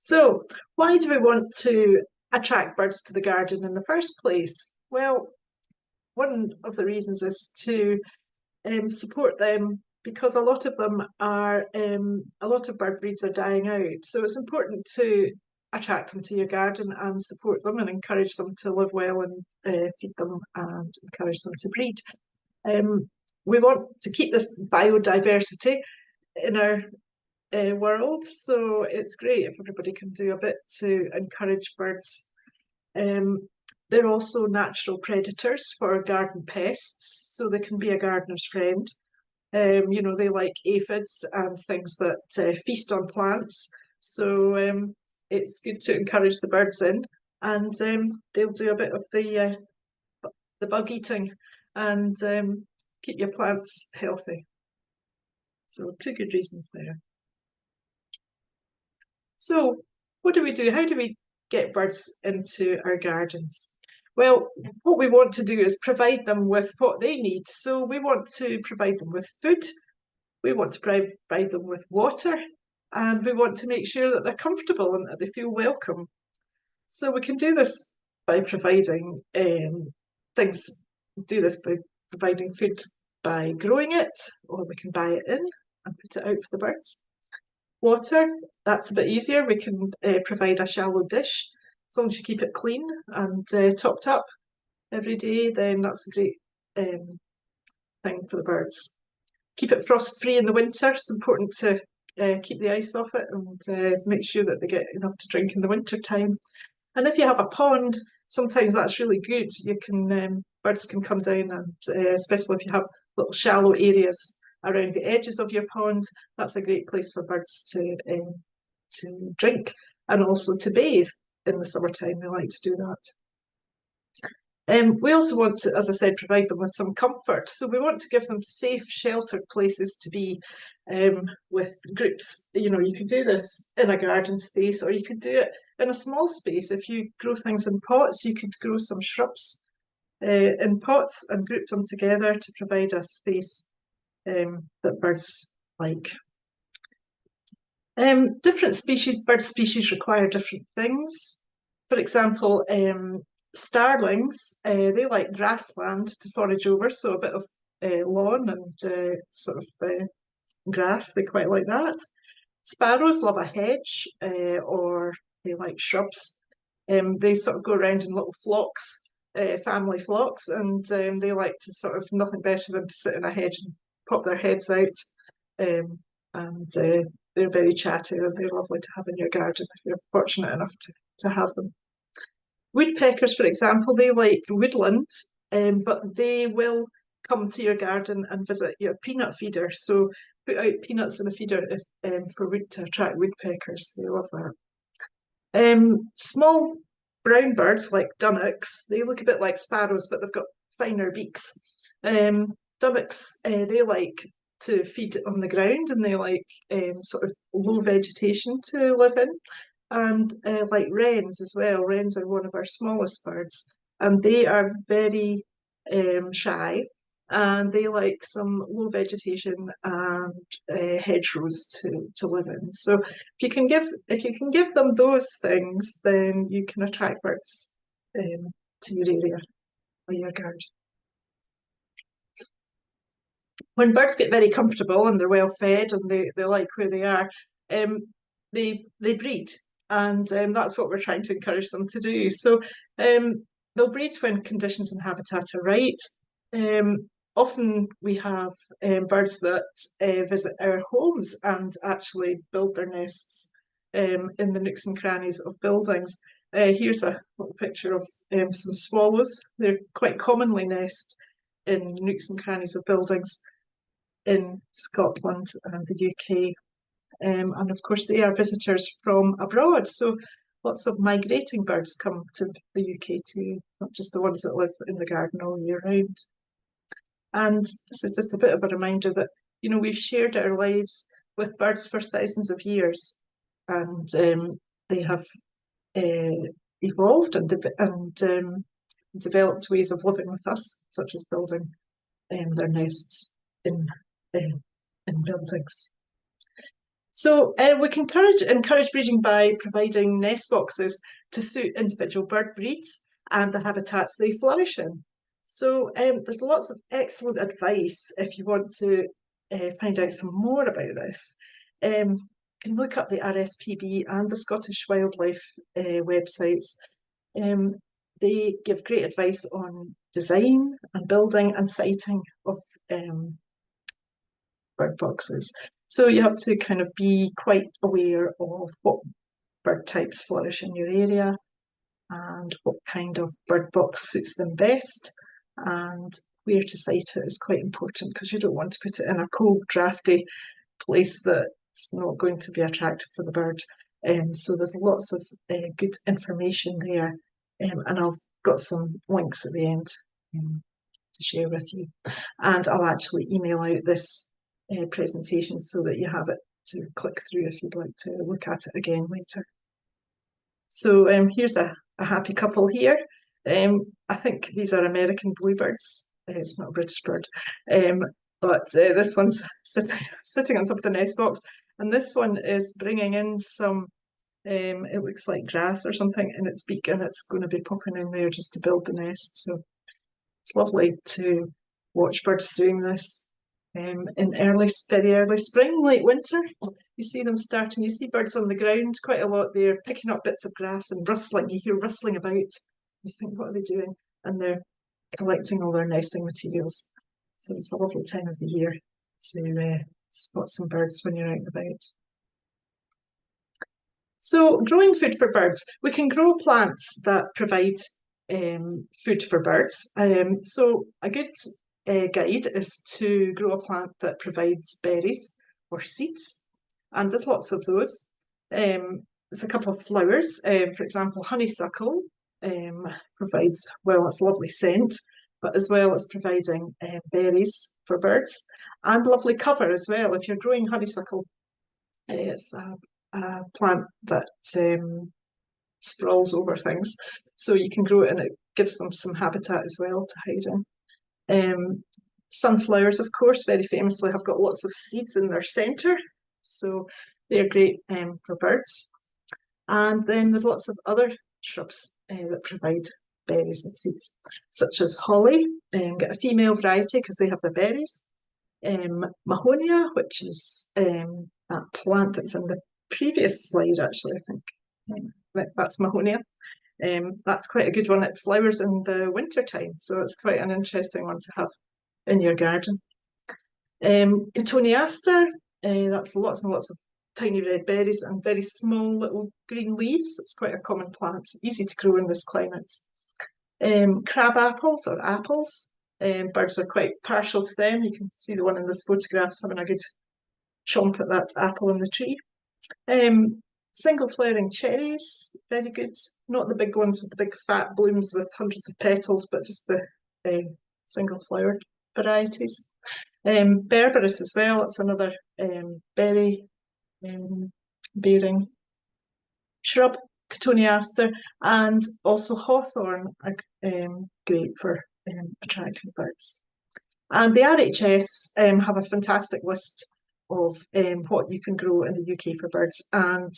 So, why do we want to attract birds to the garden in the first place? Well, one of the reasons is to support them because a lot of bird breeds are dying out. So it's important to attract them to your garden and support them and encourage them to live well and feed them and encourage them to breed. We want to keep this biodiversity in our world. So it's great if everybody can do a bit to encourage birds. They're also natural predators for garden pests, so they can be a gardener's friend. They like aphids and things that feast on plants. So it's good to encourage the birds in, and they'll do a bit of the bug eating and keep your plants healthy. So two good reasons there. So what do we do? How do we get birds into our gardens? Well, what we want to do is provide them with what they need. So we want to provide them with food, we want to provide them with water, and we want to make sure that they're comfortable and that they feel welcome. So we can do this by providing things, do this by providing food by growing it, or we can buy it in and put it out for the birds. Water, that's a bit easier. We can provide a shallow dish. As long as you keep it clean and topped up every day, then that's a great thing for the birds. Keep it frost-free in the winter. It's important to keep the ice off it and make sure that they get enough to drink in the winter time. And if you have a pond, sometimes that's really good. You can birds can come down and especially if you have little shallow areas around the edges of your pond, that's a great place for birds to drink and also to bathe in the summertime. They like to do that. We also want to, as I said, provide them with some comfort. So we want to give them safe, sheltered places to be with groups. You could do this in a garden space or you could do it in a small space. If you grow things in pots, you could grow some shrubs in pots and group them together to provide a space that birds like. Different bird species require different things. For example, starlings, they like grassland to forage over, so a bit of lawn and sort of grass, they quite like that. Sparrows love a hedge or they like shrubs. They sort of go around in little flocks, family flocks, and they like to sort of nothing better than to sit in a hedge and pop their heads out. And they're very chatty and they're lovely to have in your garden if you're fortunate enough to have them. Woodpeckers, for example, they like woodland, but they will come to your garden and visit your peanut feeder. So put out peanuts in a feeder to attract woodpeckers. They love that. Small brown birds like dunnocks, they look a bit like sparrows, but they've got finer beaks. Dunnocks, they like to feed on the ground and they like sort of low vegetation to live in. And like wrens as well. Wrens are one of our smallest birds and they are very shy and they like some low vegetation and hedgerows to live in. So if you can give them those things, then you can attract birds to your area or your garden. When birds get very comfortable and they're well fed and they like where they are, they breed, and that's what we're trying to encourage them to do. So they'll breed when conditions and habitat are right. Often we have birds that visit our homes and actually build their nests in the nooks and crannies of buildings. Here's a little picture of some swallows. They quite commonly nest in nooks and crannies of buildings in Scotland and the UK. And of course, they are visitors from abroad. So lots of migrating birds come to the UK too, not just the ones that live in the garden all year round. And this is just a bit of a reminder that, we've shared our lives with birds for thousands of years. And they have evolved and developed ways of living with us, such as building their nests in buildings. So we can encourage breeding by providing nest boxes to suit individual bird breeds and the habitats they flourish in. So there's lots of excellent advice if you want to find out some more about this. You can look up the RSPB and the Scottish Wildlife websites. Um, they give great advice on design and building and siting of bird boxes. So you have to kind of be quite aware of what bird types flourish in your area and what kind of bird box suits them best. And where to site it is quite important because you don't want to put it in a cold, drafty place that's not going to be attractive for the bird. So there's lots of good information there. And I've got some links at the end to share with you. And I'll actually email out this presentation so that you have it to click through if you'd like to look at it again later. So here's a happy couple here. I think these are American bluebirds. It's not a British bird. But this one's sitting on top of the nest box. And this one is bringing in some, it looks like grass or something in its beak, and it's going to be popping in there just to build the nest. So it's lovely to watch birds doing this in very early spring, late winter. You see them starting, you see birds on the ground quite a lot there, picking up bits of grass and rustling. You hear rustling about. You think, what are they doing? And they're collecting all their nesting materials. So it's a lovely time of the year to spot some birds when you're out and about. So growing food for birds, we can grow plants that provide food for birds. So a good guide is to grow a plant that provides berries or seeds, and there's lots of those. There's a couple of flowers, for example, honeysuckle provides, well, it's a lovely scent, but as well as providing berries for birds and lovely cover as well. If you're growing honeysuckle, it's a plant that sprawls over things, so you can grow it and it gives them some habitat as well to hide in. Sunflowers, of course, very famously have got lots of seeds in their centre, so they're great for birds. And then there's lots of other shrubs that provide berries and seeds, such as holly, get a female variety because they have the berries. Mahonia, which is that plant that was in the previous slide, actually, I think. That's Mahonia. That's quite a good one. It flowers in the winter time, so it's quite an interesting one to have in your garden. Cotoneaster, that's lots and lots of tiny red berries and very small little green leaves. It's quite a common plant, easy to grow in this climate. Crab apples or apples, birds are quite partial to them. You can see the one in this photograph having a good chomp at that apple in the tree. Single flowering cherries, very good. Not the big ones with the big fat blooms with hundreds of petals, but just the single flowered varieties. Berberis as well, it's another berry bearing shrub. Cotoneaster, and also hawthorn are great for attracting birds. And the RHS have a fantastic list of what you can grow in the UK for birds, and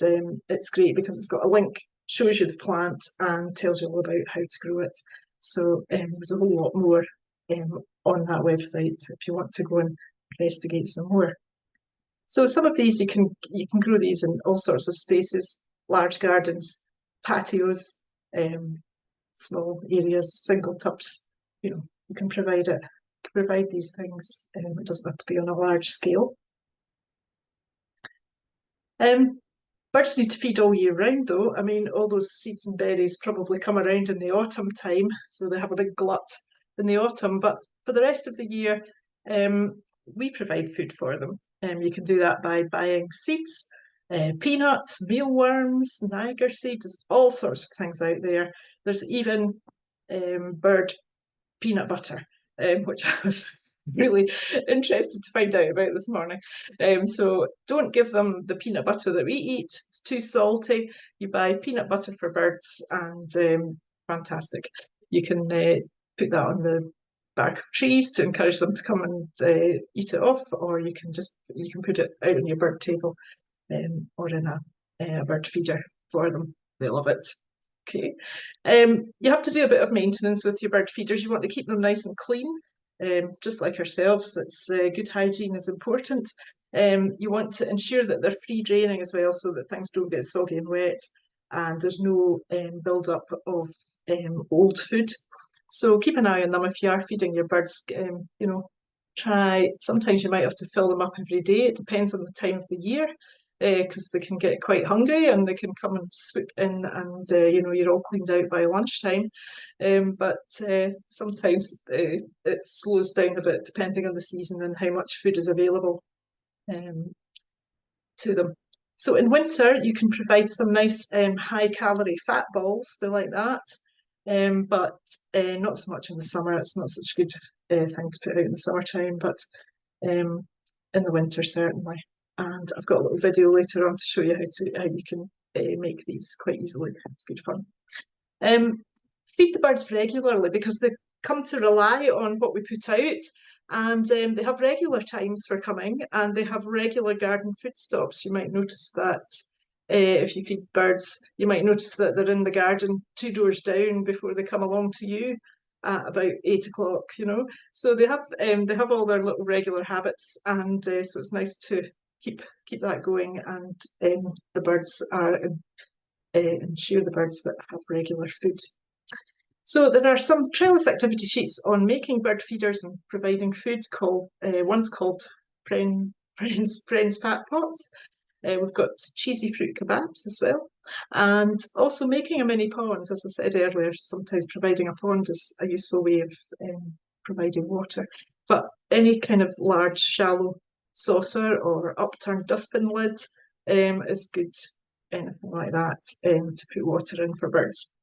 it's great because it's got a link, shows you the plant and tells you all about how to grow it. So there's a whole lot more on that website if you want to go and investigate some more. So some of these you can grow these in all sorts of spaces, large gardens, patios, small areas, single tubs. You can provide these things. It doesn't have to be on a large scale. Birds need to feed all year round, though. I mean, all those seeds and berries probably come around in the autumn time, so they have a big glut in the autumn. But for the rest of the year, we provide food for them. You can do that by buying seeds, peanuts, mealworms, Niger seeds, all sorts of things out there. There's even bird peanut butter, which I was really interested to find out about this morning. So don't give them the peanut butter that we eat. It's too salty. You buy peanut butter for birds, and fantastic. You can put that on the bark of trees to encourage them to come and eat it off, or you can put it out on your bird table. or in a bird feeder for them. They love it. Okay. You have to do a bit of maintenance with your bird feeders. You want to keep them nice and clean, just like ourselves. It's good hygiene is important. You want to ensure that they're free draining as well, so that things don't get soggy and wet, and there's no build up of old food. So keep an eye on them if you are feeding your birds. You know, try. Sometimes you might have to fill them up every day. It depends on the time of the year, because they can get quite hungry and they can come and swoop in, and you know, you're all cleaned out by lunchtime. But sometimes it slows down a bit depending on the season and how much food is available to them. So in winter, you can provide some nice high calorie fat balls. They like that. But not so much in the summer. It's not such a good thing to put out in the summertime, but in the winter certainly. And I've got a little video later on to show you how you can make these quite easily. It's good fun. Feed the birds regularly because they come to rely on what we put out, and they have regular times for coming, and they have regular garden food stops. You might notice that if you feed birds, you might notice that they're in the garden 2 doors down before they come along to you at about 8 o'clock, you know. So they have all their little regular habits, and so it's nice to keep that going, and the birds are ensure the birds that have regular food. So there are some trellis activity sheets on making bird feeders and providing food. One's called Friends Fat Pots. We've got cheesy fruit kebabs as well, and also making a mini pond. As I said earlier, sometimes providing a pond is a useful way of providing water. But any kind of large, shallow saucer or upturned dustbin lid is good. Anything like that to put water in for birds.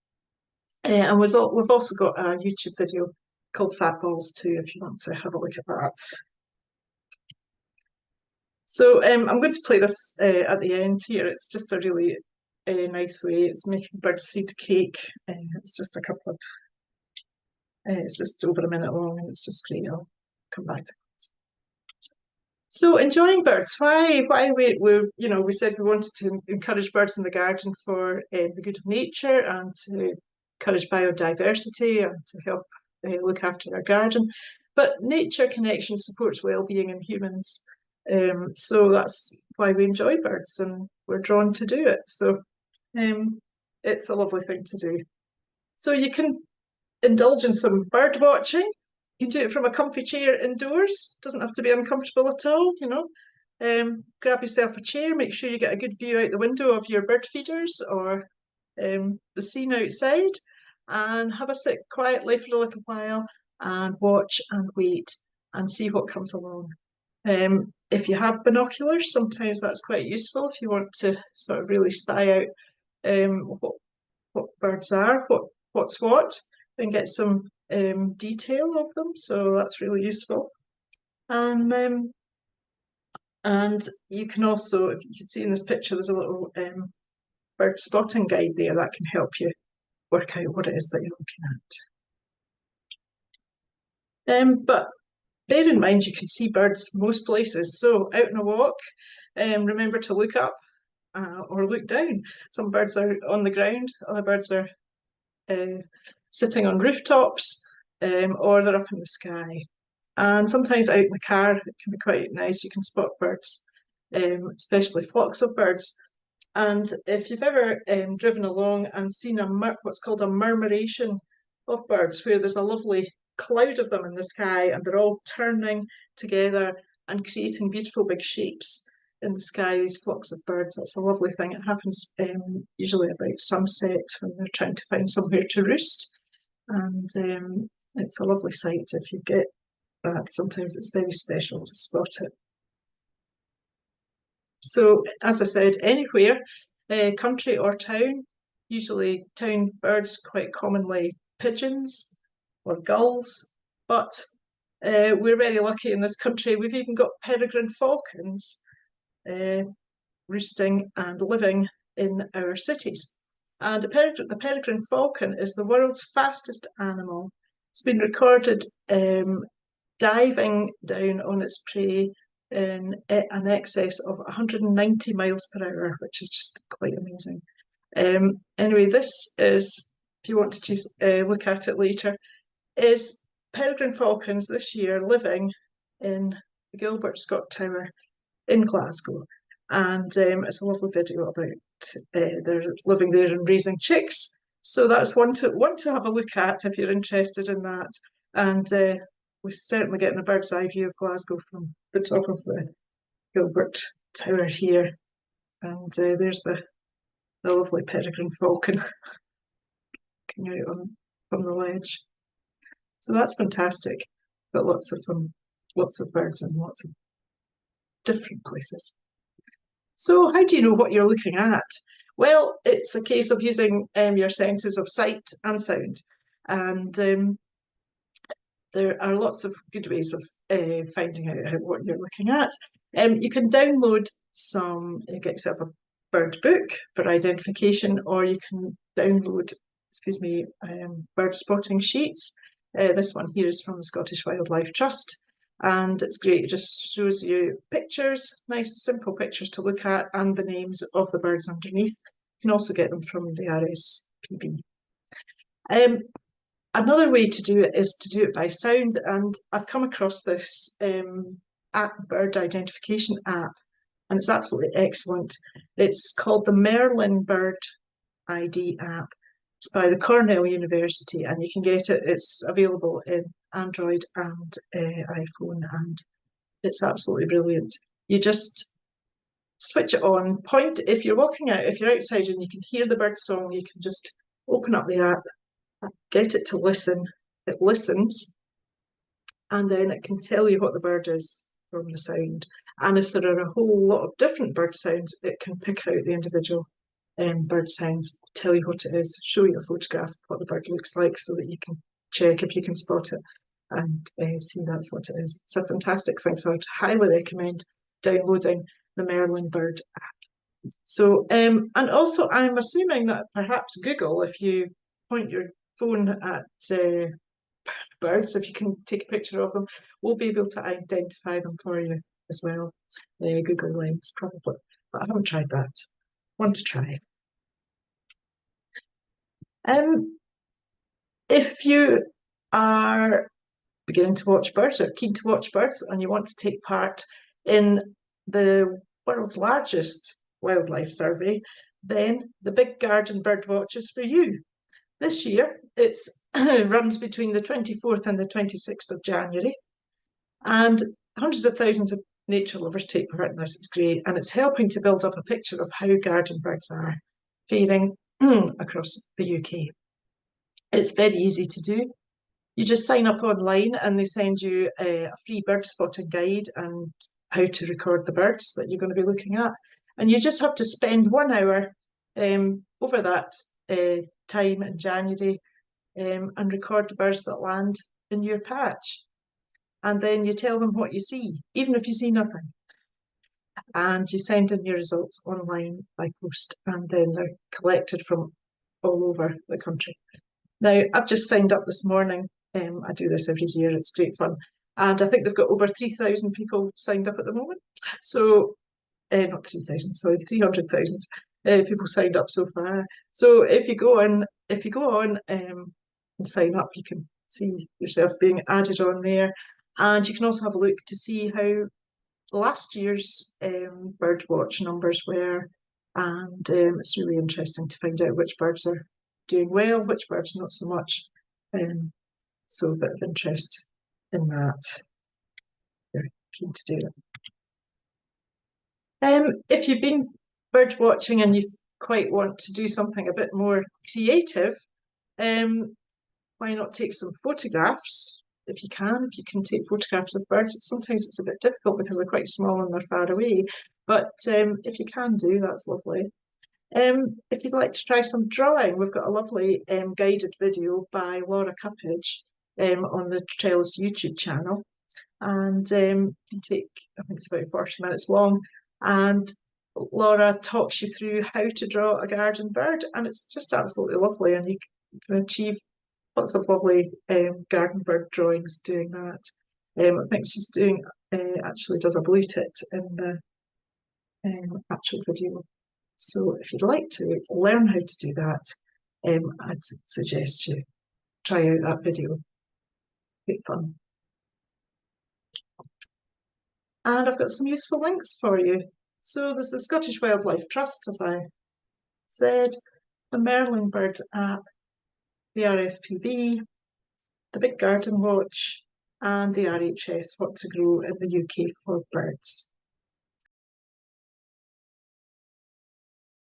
And we've also got a YouTube video called Fat Balls too, if you want to have a look at that. So I'm going to play this at the end here. It's just a really nice way. It's making birdseed cake. It's just a couple of, it's just over a minute long, and it's just great. I'll come back to it. So enjoying birds. Why we said we wanted to encourage birds in the garden for the good of nature and to encourage biodiversity and to help look after our garden. But nature connection supports well-being in humans. So that's why we enjoy birds and we're drawn to do it. So it's a lovely thing to do. So you can indulge in some bird watching. You can do it from a comfy chair indoors. Doesn't have to be uncomfortable at all, you know. Grab yourself a chair, make sure you get a good view out the window of your bird feeders or the scene outside, and have a sit quietly for a little while and watch and wait and see what comes along. If you have binoculars, sometimes that's quite useful if you want to sort of really spy out what birds are, what's what, and get some detail of them. So that's really useful. And you can also, if you can see in this picture, there's a little bird spotting guide there that can help you work out what it is that you're looking at. But bear in mind, you can see birds most places. So out on a walk, remember to look up or look down. Some birds are on the ground, other birds are sitting on rooftops, or they're up in the sky. And sometimes out in the car, it can be quite nice. You can spot birds, especially flocks of birds. And if you've ever driven along and seen what's called a murmuration of birds, where there's a lovely cloud of them in the sky and they're all turning together and creating beautiful big shapes in the sky, these flocks of birds, that's a lovely thing. It happens usually about sunset when they're trying to find somewhere to roost. And it's a lovely sight if you get that. Sometimes it's very special to spot it. So, as I said, anywhere, country or town, usually town birds, quite commonly pigeons or gulls, but we're very lucky in this country. We've even got peregrine falcons roosting and living in our cities. And the peregrine falcon is the world's fastest animal. It's been recorded diving down on its prey in an excess of 190 miles per hour, which is just quite amazing. Anyway, this is, if you want to choose, look at it later, is peregrine falcons this year living in the Gilbert Scott Tower in Glasgow. And it's a lovely video about they're living there and raising chicks. So that's one to have a look at if you're interested in that. And we're certainly getting a bird's eye view of Glasgow from the top of the Gilbert Tower here. And there's the lovely peregrine falcon coming out from the ledge. So that's fantastic. Got lots of birds in lots of different places. So how do you know what you're looking at? Well, it's a case of using your senses of sight and sound. And there are lots of good ways of finding out what you're looking at. You can download get yourself a bird book for identification, or you can download, bird spotting sheets. This one here is from the Scottish Wildlife Trust, and it's great. It just shows you pictures, nice simple pictures to look at, and the names of the birds underneath. You can also get them from the RSPB. Another way to do it is to do it by sound, and I've come across this bird identification app, and it's absolutely excellent. It's called the Merlin Bird ID app. It's by the Cornell University, and you can get it. It's available in Android and iPhone, and it's absolutely brilliant. You just switch it on, point, if you're walking out, if you're outside and you can hear the bird song, you can just open up the app, get it to listen. It listens, and then it can tell you what the bird is from the sound. And if there are a whole lot of different bird sounds, it can pick out the individual bird sounds, tell you what it is, show you a photograph of what the bird looks like so that you can check if you can spot it and see that's what it is. It's a fantastic thing, so I'd highly recommend downloading the Merlin Bird app. So, and also I'm assuming that perhaps Google, if you point your phone at birds, if you can take a picture of them, will be able to identify them for you as well. Google Lens, probably, but I haven't tried that. Want to try. If you are beginning to watch birds or keen to watch birds and you want to take part in the world's largest wildlife survey, then the Big Garden Birdwatch is for you. This year, it runs between the 24th and the 26th of January, and hundreds of thousands of nature lovers take part in this. It's great, and it's helping to build up a picture of how garden birds are faring across the UK. It's very easy to do. You just sign up online and they send you a free bird spotting guide and how to record the birds that you're going to be looking at. And you just have to spend 1 hour over that time in January and record the birds that land in your patch. And then you tell them what you see, even if you see nothing. And you send in your results online by post, and then they're collected from all over the country. Now, I've just signed up this morning. I do this every year. It's great fun. And I think they've got over 3,000 people signed up at the moment. So, not 3,000, sorry, 300,000 people signed up so far. So if you go on and sign up, you can see yourself being added on there. And you can also have a look to see how last year's birdwatch numbers were. And it's really interesting to find out which birds are doing well, which birds not so much. So a bit of interest in that. You're keen to do it. If you've been bird watching and you quite want to do something a bit more creative, why not take some photographs if you can take photographs of birds. Sometimes it's a bit difficult because they're quite small and they're far away, but if you can do, that's lovely. If you'd like to try some drawing, we've got a lovely guided video by Laura Cuppage on the Trellis YouTube channel, and can take, I think it's about 40 minutes long, and Laura talks you through how to draw a garden bird, and it's just absolutely lovely, and you can achieve lots of lovely garden bird drawings doing that. I think she's doing actually does a blue tit in the actual video. So if you'd like to learn how to do that, I'd suggest you try out that video. Great fun. And I've got some useful links for you. So there's the Scottish Wildlife Trust, as I said, the Merlin Bird app, the RSPB, the Big Garden Watch, and the RHS What to Grow in the UK for Birds.